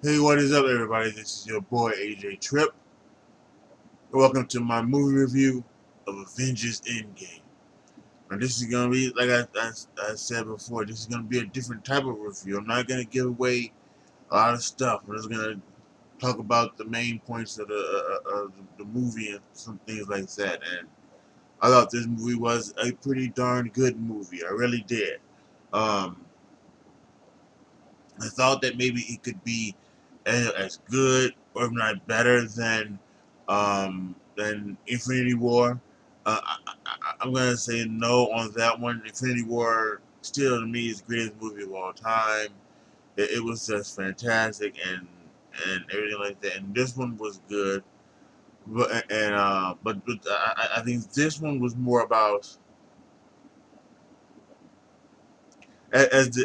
Hey, what is up, everybody? This is your boy AJ Tripp. Welcome to my movie review of Avengers Endgame. Now, this is gonna be like I said before. This is gonna be a different type of review. I'm not gonna give away a lot of stuff. I'm just gonna talk about the main points of the movie and some things like that. And I thought this movie was a pretty darn good movie. I really did. Um, I thought that maybe it could be as good or if not better than Infinity War. I'm gonna say no on that one. Infinity War still to me is the greatest movie of all time. It was just fantastic and everything like that. And this one was good, but I think this one was more about as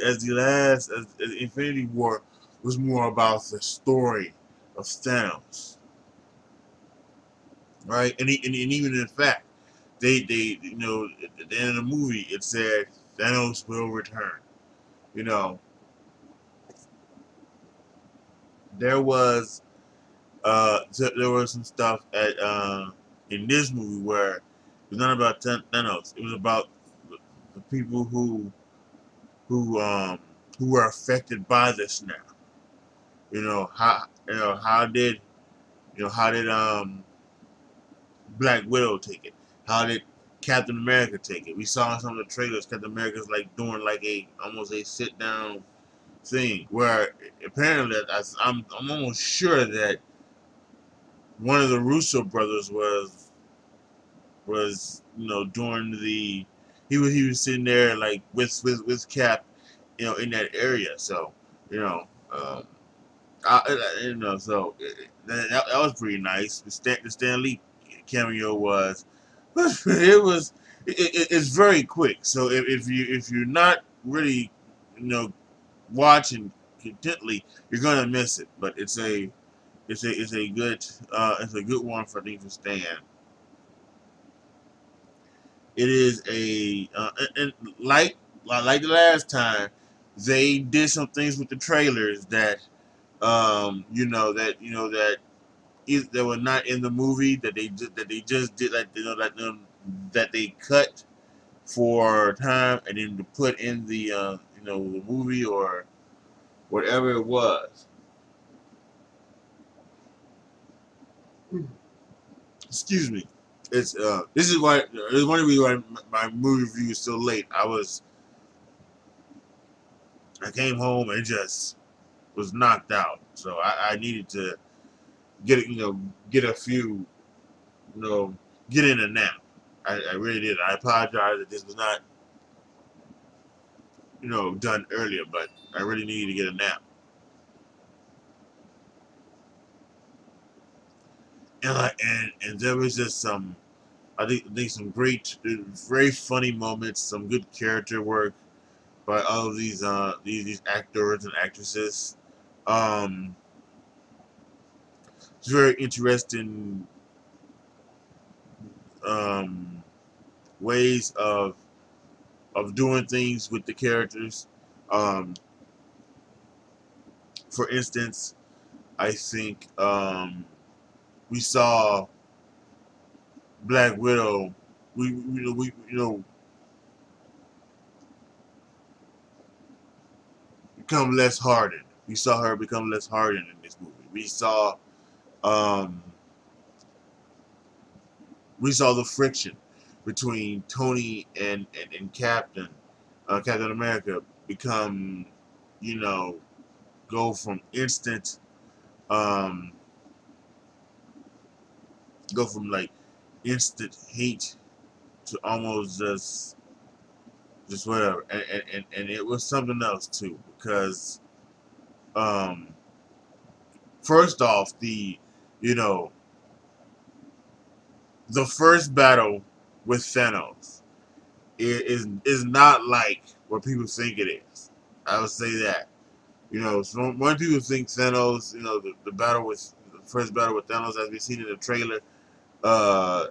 Infinity War was more about the story of Thanos, right? And even in fact, they at the end of the movie it said Thanos will return. You know, there was there was some stuff at in this movie where it was not about Thanos. It was about the people who who were affected by this now. How did Black Widow take it? How did Captain America take it? We saw in some of the trailers Captain America's like doing like a almost a sit down thing where apparently I'm almost sure that one of the Russo brothers was during the he was sitting there like with Cap, in that area. So you know um, that was pretty nice. The Stan Lee cameo was, it was, it's very quick. So if you're not really, you know, watching intently, you're gonna miss it. But it's a good one for I think to stand. It is and like the last time, they did some things with the trailers that that were not in the movie that they just did like that they cut for time and then to put in the movie or whatever it was. Excuse me. It's this is why there's one reason why my movie review is so late. I came home and just was knocked out, so I needed to get a few you know get in a nap. I really did. I apologize that this was not done earlier, but I really needed to get a nap. And there was just some I think some great, very funny moments, some good character work by all of these actors and actresses. Um, it's very interesting um, ways of doing things with the characters. Um, for instance, I think we saw Black Widow. We become less hardened. We saw her become less hardened in this movie. Um, we saw the friction between Tony and Captain America become, you know, go from instant, um, go from like instant hate to almost just whatever. And it was something else too because um, first off you know the first battle with Thanos is not like what people think it is. I would say that. So when people think Thanos, the battle with the first battle with Thanos, as we've seen in the trailer, uh,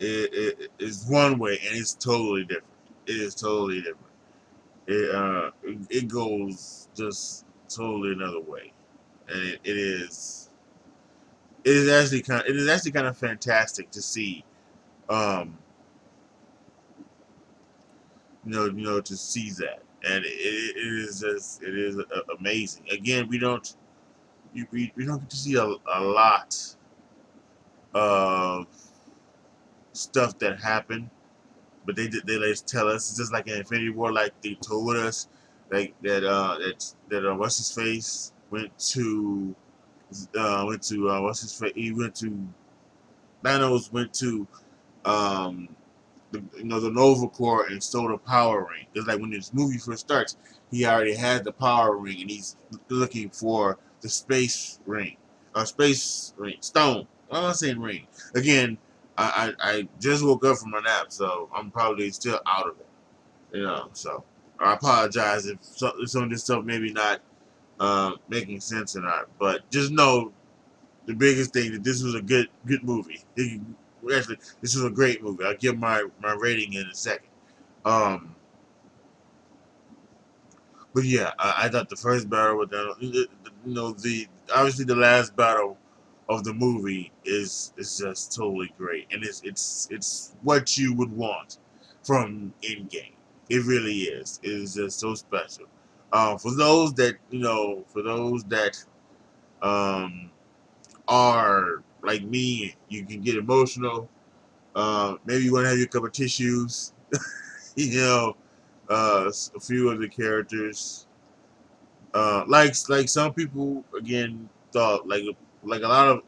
it is one way, and it's totally different. It is totally different. It goes just totally another way, and it is actually kind of fantastic to see. Um, to see that, and it is amazing. Again, we don't get to see a lot of stuff that happened, but they like tell us. It's just like in Infinity War, like they told us, like that what's his face went to what's his face he went to Thanos went to um the Nova Corps and stole the power ring. It's like when this movie first starts, he already had the power ring and he's looking for the space ring, space ring, stone. I'm not saying ring. Again, I just woke up from my nap, so I'm probably still out of it. So I apologize if some of this stuff maybe not making sense or not. But just know the biggest thing that this was a good movie. Actually, this was a great movie. I'll give my rating in a second. Um, but yeah, I thought the first battle with the obviously the last battle of the movie is just totally great, and it's what you would want from Endgame. It really is. It is just so special. For those that um, are like me, you can get emotional. Maybe you want to have your cup of tissues. you know, a few of the characters, like some people again thought like a lot of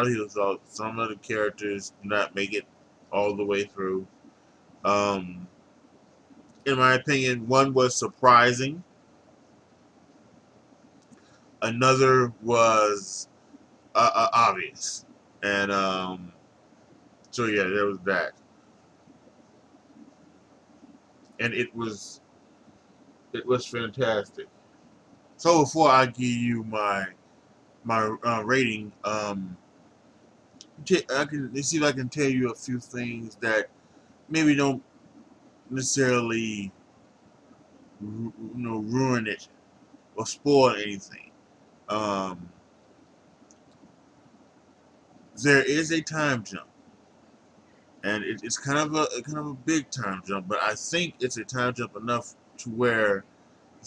people thought some of the characters do not make it all the way through. Um, in my opinion, one was surprising. Another was obvious, and so yeah, there was that, and it was fantastic. So before I give you my rating, let's see if I can tell you a few things that maybe don't necessarily ruin it or spoil anything. Um, there is a time jump, and it's kind of a big time jump, but I think it's a time jump enough to where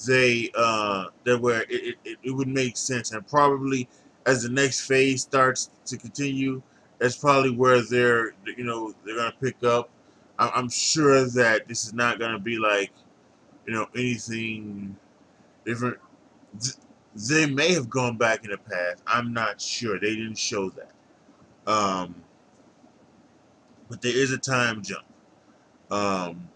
where it would make sense, and probably as the next phase starts to continue, that's probably where they're gonna pick up. I'm sure that this is not gonna be like anything different. They may have gone back in the past. I'm not sure. They didn't show that. Um, but there is a time jump. Um,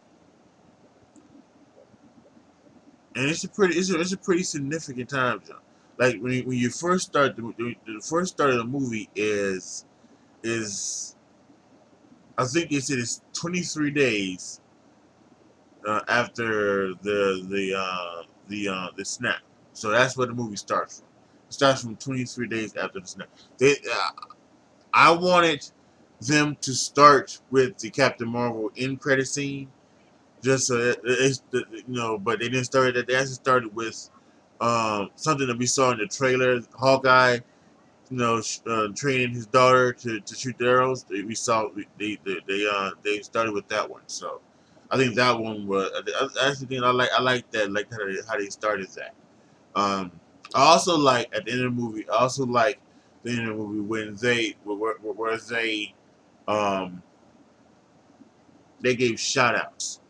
and it's a pretty significant time jump. Like when you first start the first start of the movie is I think it's 23 days after the snap. So that's where the movie starts from. It starts from 23 days after the snap. I wanted them to start with the Captain Marvel end credit scene, just so but they didn't start that. They actually started with something that we saw in the trailer. Hawkeye, training his daughter to shoot the arrows. We saw they started with that one. So I think that one was. I actually think I like that, like how they started that. Um, I also like at the end of the movie. I also like the end of the movie when where um they gave shout outs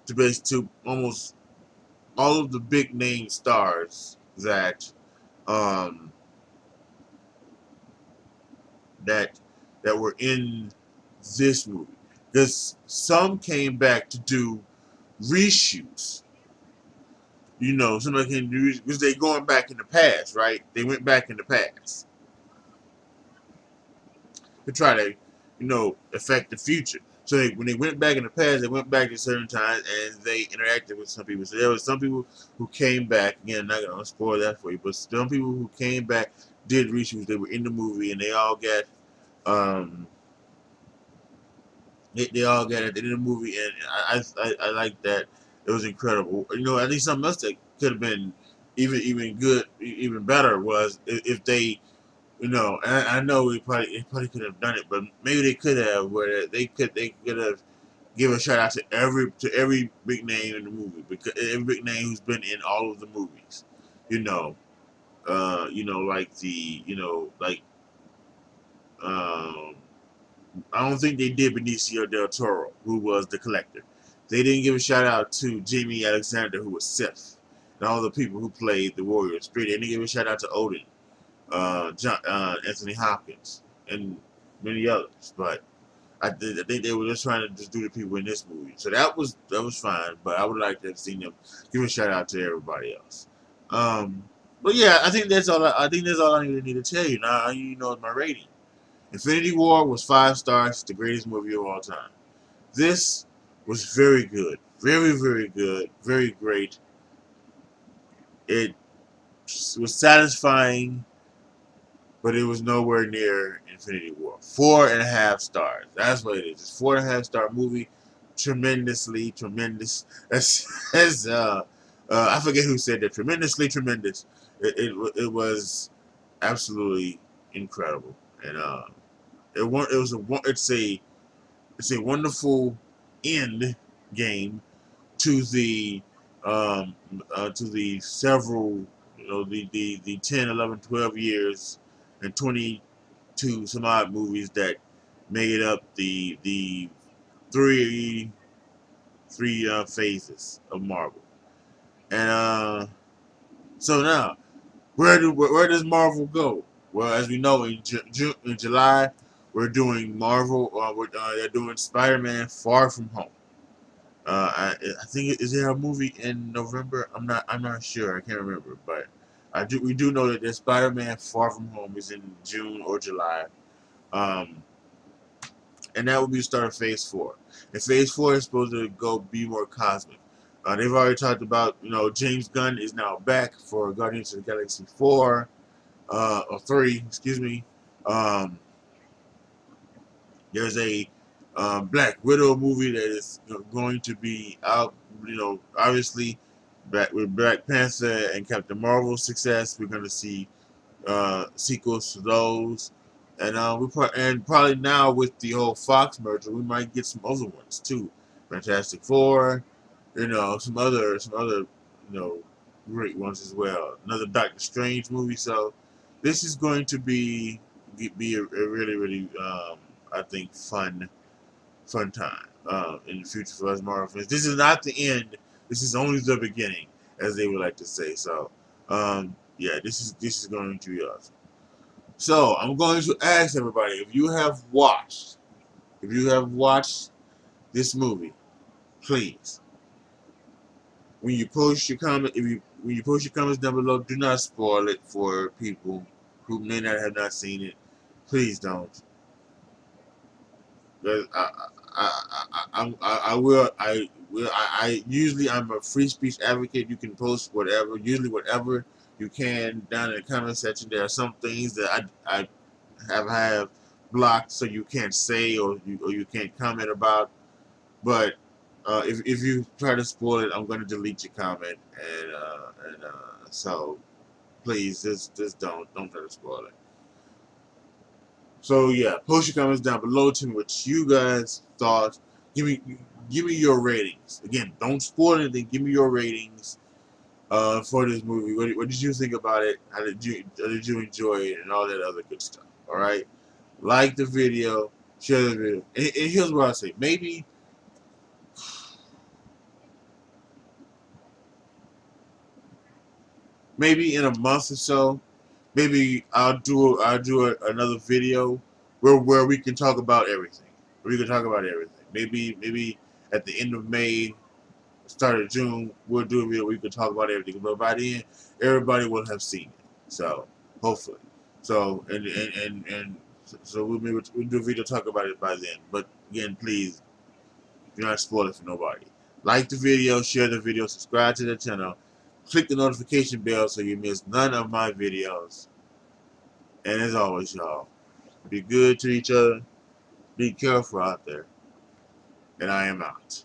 to almost all of the big name stars um that that were in this movie. Because some came back to do reshoots. Somebody can do because they going back in the past, right? They went back in the past to try to, affect the future. So when they went back in the past, they went back at certain times and they interacted with some people. So there was some people who came back. Again, I'm not gonna spoil that for you, but some people who came back did reshoots. They were in the movie and they all got um they all got at the end of the movie, and I like that. It was incredible. I think something else that could have been even good, even better was if they, you know, and I know they probably could have done it, but maybe they could have, where they could have give a shout out to every big name in the movie, because every big name who's been in all of the movies, you know, like um, I don't think they did Benicio del Toro, who was the Collector. They didn't give a shout out to Jamie Alexander, who was Sith, and all the people who played the Warriors. They didn't give a shout out to Odin, Anthony Hopkins, and many others. But I think they were just trying to just do the people in this movie. So that was fine. But I would like to have seen them give a shout out to everybody else. Um, but yeah, I think that's all. I think that's all I need to tell you. Now you know my rating. Infinity War was 5 stars. It's the greatest movie of all time. This was very good, very good, very great. It was satisfying, but it was nowhere near Infinity War. 4.5 stars. That's what it is. It's 4.5 star movie. Tremendously tremendous. That's I forget who said that. Tremendously tremendous. It was absolutely incredible, and it's a wonderful end game to the um, several, the 10, 11, 12 years and 22 some odd movies that made up the three phases of Marvel. And so now, where does Marvel go? Well, as we know, in July, we're doing Marvel. They're doing Spider-Man: Far From Home. I think, is there a movie in November? I'm not sure. I can't remember, but we do know that there's Spider-Man: Far From Home is in June or July, um, and that will be the start of Phase 4. And Phase 4 is supposed to be more cosmic. They've already talked about, James Gunn is now back for Guardians of the Galaxy 4, or 3, excuse me. Um, There's a Black Widow movie that is going to be out. Obviously, back with Black Panther and Captain Marvel's success, we're going to see sequels to those, and probably now with the whole Fox merger, we might get some other ones too. Fantastic Four, some other, great ones as well. Another Doctor Strange movie. So this is going to be a really, really, I think, fun time in the future for us Marvel fans. This is not the end. This is only the beginning, as they would like to say. So, yeah, this is going to be awesome. So I'm going to ask everybody, if you have watched this movie, please, when you post your comments down below, do not spoil it for people who may not have not seen it. Please don't. 'Cause I usually, I'm a free speech advocate. You can post whatever you can down in the comment section. There are some things that I have blocked, so you can't say, or you can't comment about. But if you try to spoil it, I'm going to delete your comment, and so please, just don't try to spoil it. So yeah, post your comments down below. Tell me what you guys thought. Give me your ratings. Again, don't spoil anything. Give me your ratings for this movie. What did you think about it? How did you enjoy it, and all that other good stuff? All right. Like the video, share the video, and here's what I say. Maybe in a month or so, maybe another video where we can talk about everything. We can talk about everything. Maybe at the end of May, start of June, we'll do a video where we can talk about everything. But by then, everybody will have seen it. So hopefully, so we'll do a video talk about it by then. But again, please do not spoil it for nobody. Like the video, share the video, subscribe to the channel, click the notification bell so you miss none of my videos. And as always, y'all, be good to each other, be careful out there, and I am out.